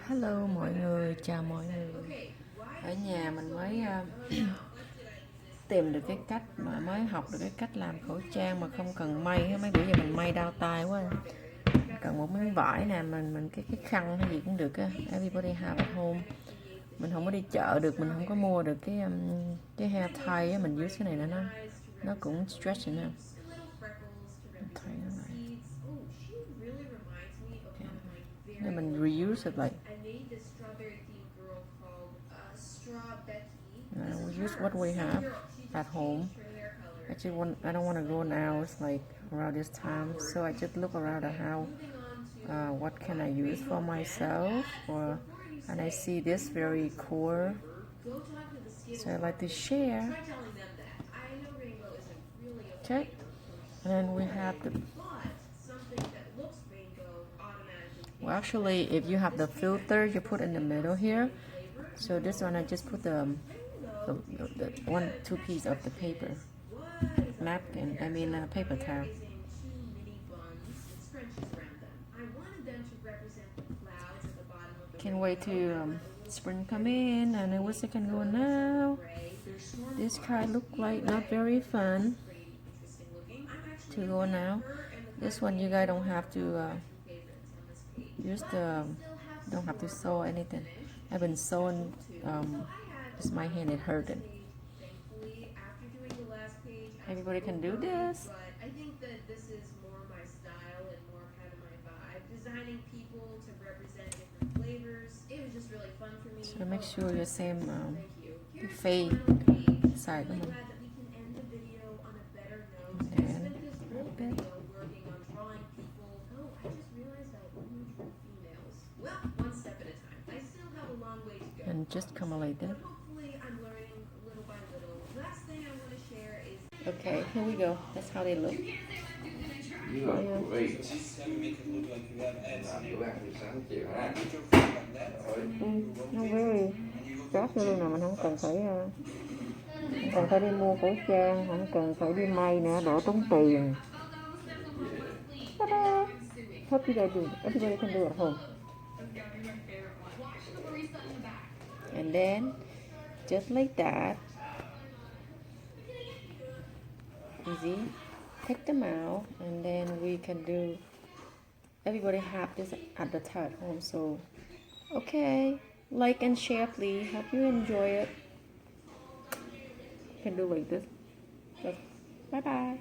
Hello mọi người, chào mọi người. Ở nhà mình mới tìm được cái cách mà mới học được cái cách làm khẩu trang mà không cần may. Mấy bữa giờ mình may đau tay quá. Cần một miếng vải nè, mình cái khăn hay gì cũng được á. Everybody have at home. Mình không có đi chợ được, mình không có mua được cái hair tie á, mình use cái này nữa nó cũng stretch nữa. Nên mình reuse it like we use what we have at home. I don't want to go now. It's like around this time, so I just look around the house. What can I use for myself? And I see this very cool, so I like to share. Okay, and then we have the. Well, actually, if you have the filter, you put in the middle here. So this one, I just put the 1-2 piece of the paper napkin. Paper towel. Can't wait to spring come in, and I wish I can go now. This car look like not very fun to go now. This one you guys don't have to don't have to sew anything. I've been sewing just my hand, it hurting. Everybody can do this. I think that this is more my style and more kind of my vibe. Designing people to represent different flavors. It was just really fun for me. So make sure you're same fade side. And and just come like that. Okay, here we go. That's how they look. You look great. Nó very stress luôn mà mình không cần phải đi mua khẩu trang, không cần phải đi may nữa, đỡ tốn tiền. Ta-da! Hope you guys do. Everybody can do it at home. And then, just like that, easy. Take them out, and then we can do. Everybody have this at the top at home, so okay. Like and share, please. Hope you enjoy it. You can do like this. Just bye bye.